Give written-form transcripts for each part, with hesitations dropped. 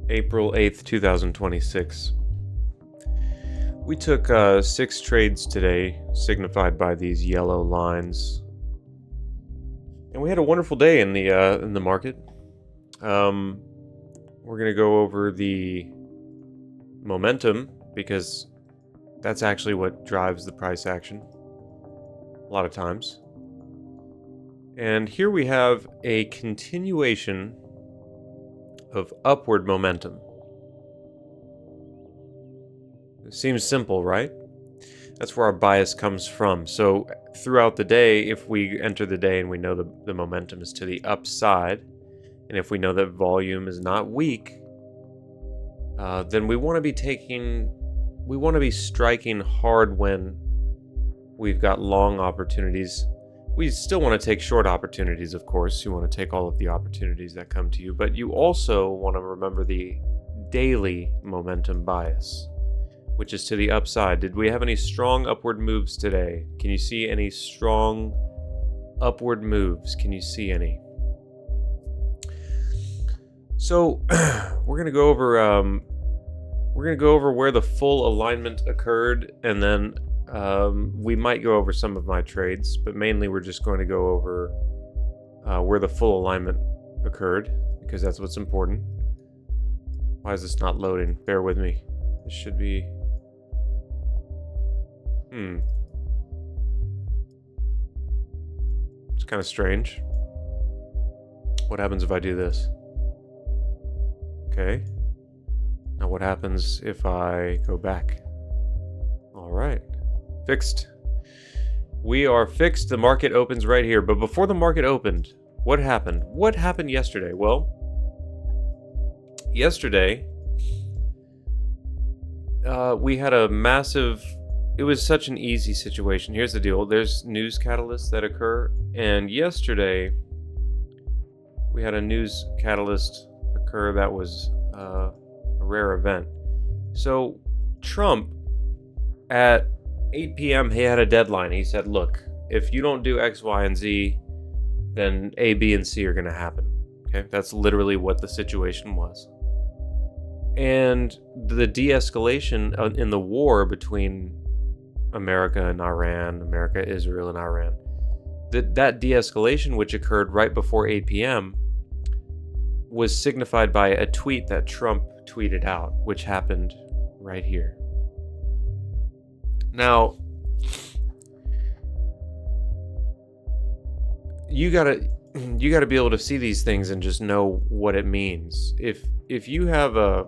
April 8th, 2026. We took 6 trades today, signified by these yellow lines. And we had a wonderful day in the market. We're going to go over the momentum because that's actually what drives the price action a lot of times. And here we have a continuation of upward momentum. It seems simple, right? That's where our bias comes from. So throughout the day, if we enter the day and we know the momentum is to the upside, and if we know that volume is not weak, then we want to be striking hard when we've got long opportunities. We still want to take short opportunities, of course. You want to take all of the opportunities that come to you, but you also want to remember the daily momentum bias, which is to the upside. Did we have any strong upward moves today? Can you see any strong upward moves? Can you see any? So we're gonna go over where the full alignment occurred, and then we might go over some of my trades, but mainly we're just going to go over where the full alignment occurred, because that's what's important. Why is this not loading? Bear with me. This should be... It's kind of strange. What happens if I do this? Okay. Now what happens if I go back? All right. Fixed. We are fixed. The market opens right here. But before the market opened, what happened? What happened yesterday? Well, yesterday, we had a massive... It was such an easy situation. Here's the deal. There's news catalysts that occur. And yesterday, we had a news catalyst occur that was a rare event. So Trump, at 8 p.m., he had a deadline. He said, look, if you don't do X, Y, and Z, then A, B, and C are going to happen. Okay, that's literally what the situation was. And the de-escalation in the war between America and Iran, America, Israel, and Iran, that de-escalation, which occurred right before 8 p.m., was signified by a tweet that Trump tweeted out, which happened right here. Now, you gotta be able to see these things and just know what it means. If you have a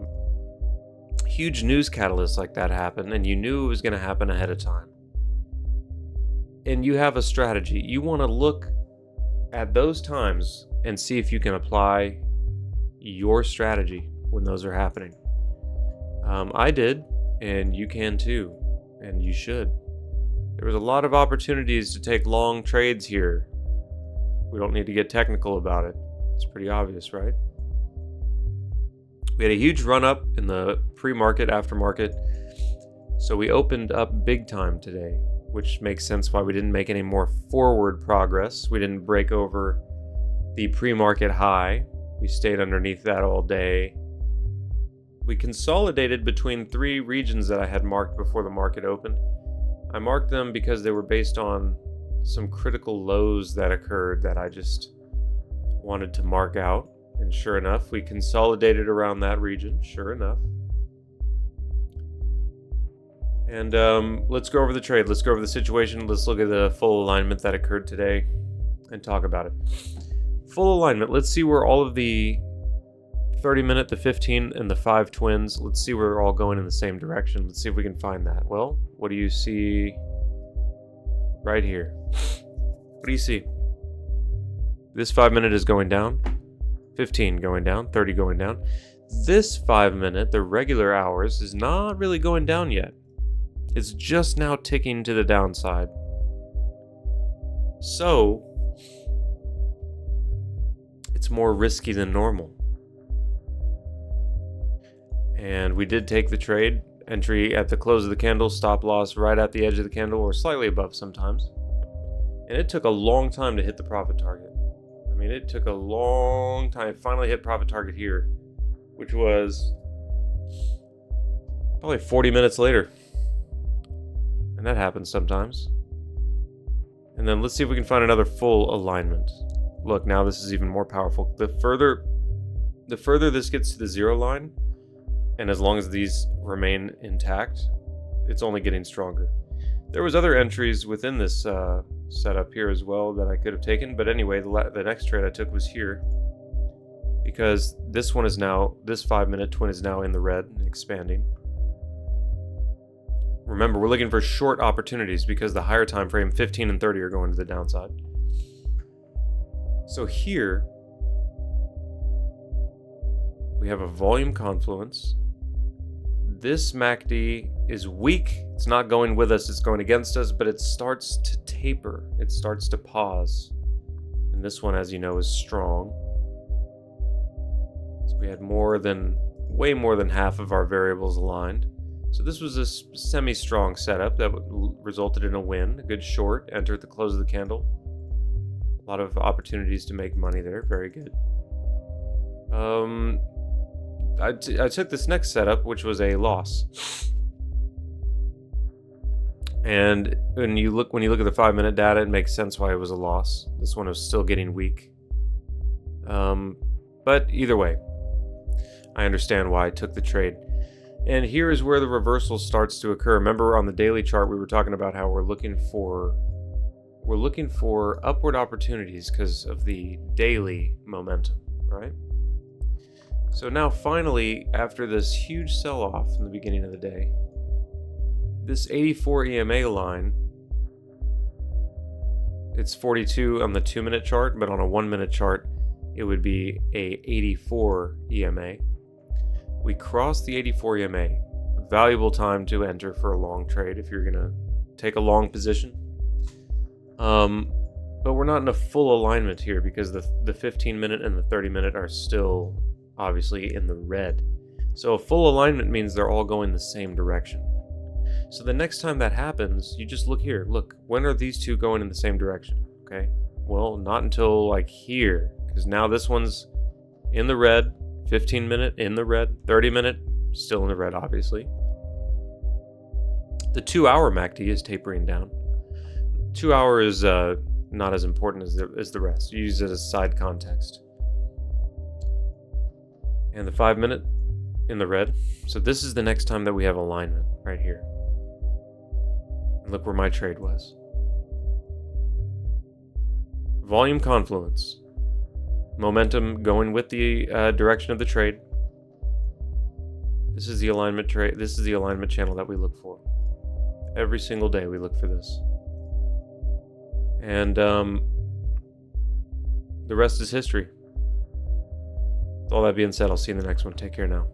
huge news catalyst like that happen, and you knew it was going to happen ahead of time, and you have a strategy, you want to look at those times and see if you can apply your strategy when those are happening. I did, and you can too, and you should. There was a lot of opportunities to take long trades here. We don't need to get technical about it. It's pretty obvious, right? We had a huge run up in the pre-market, aftermarket. So we opened up big time today, which makes sense why we didn't make any more forward progress. We didn't break over the pre-market high. We stayed underneath that all day. We consolidated between 3 regions that I had marked before the market opened. I marked them because they were based on some critical lows that occurred that I just wanted to mark out. And sure enough, we consolidated around that region, sure enough. And let's go over the trade. Let's go over the situation. Let's look at the full alignment that occurred today and talk about it. Full alignment. Let's see where all of the 30-minute, the 15, and the 5 twins, let's see where they're all going in the same direction. Let's see if we can find that. Well, what do you see right here? What do you see? This 5-minute is going down. 15 going down, 30 going down. This 5-minute, the regular hours, is not really going down yet. It's just now ticking to the downside. So, it's more risky than normal. And we did take the trade. Entry at the close of the candle, stop loss right at the edge of the candle, or slightly above sometimes. And it took a long time to hit the profit target. I mean, it took a long time. It finally hit profit target here. which was probably 40 minutes later. And that happens sometimes. And then let's see if we can find another full alignment. Look, now this is even more powerful. The further this gets to the zero line, and as long as these remain intact, it's only getting stronger. There was other entries within this setup here as well that I could have taken, but anyway, the next trade I took was here, because this 5-minute twin is now in the red and expanding. Remember, we're looking for short opportunities because the higher time frame, 15 and 30, are going to the downside. So here, we have a volume confluence. This MACD is weak. It's not going with us, it's going against us, but it starts to taper. It starts to pause. And this one, as you know, is strong. So we had way more than half of our variables aligned. So this was a semi-strong setup that resulted in a win, a good short, enter at the close of the candle. A lot of opportunities to make money there, very good. I took this next setup, which was a loss. And when you look at the 5-minute data, it makes sense why it was a loss. This one was still getting weak. But either way, I understand why I took the trade. And here is where the reversal starts to occur. Remember, on the daily chart, we were talking about how we're looking for upward opportunities because of the daily momentum, right? So now finally, after this huge sell-off in the beginning of the day, this 84 EMA line, it's 42 on the 2-minute chart, but on a 1-minute chart, it would be a 84 EMA. We crossed the 84 EMA, valuable time to enter for a long trade if you're gonna take a long position. But we're not in a full alignment here because the 15-minute and the 30-minute are still obviously in the red. So a full alignment means they're all going the same direction. So the next time that happens, you just look here. Look, when are these two going in the same direction? Okay, well, not until like here, because now this one's in the red, 15-minute in the red, 30-minute still in the red, obviously. The 2-hour MACD is tapering down. 2-hour is not as important as the rest. You use it as side context. And the 5-minute in the red. So this is the next time that we have alignment, right here. And look where my trade was. Volume confluence. Momentum going with the direction of the trade. This is the alignment trade. This is the alignment channel that we look for. Every single day we look for this. And the rest is history. With all that being said, I'll see you in the next one. Take care now.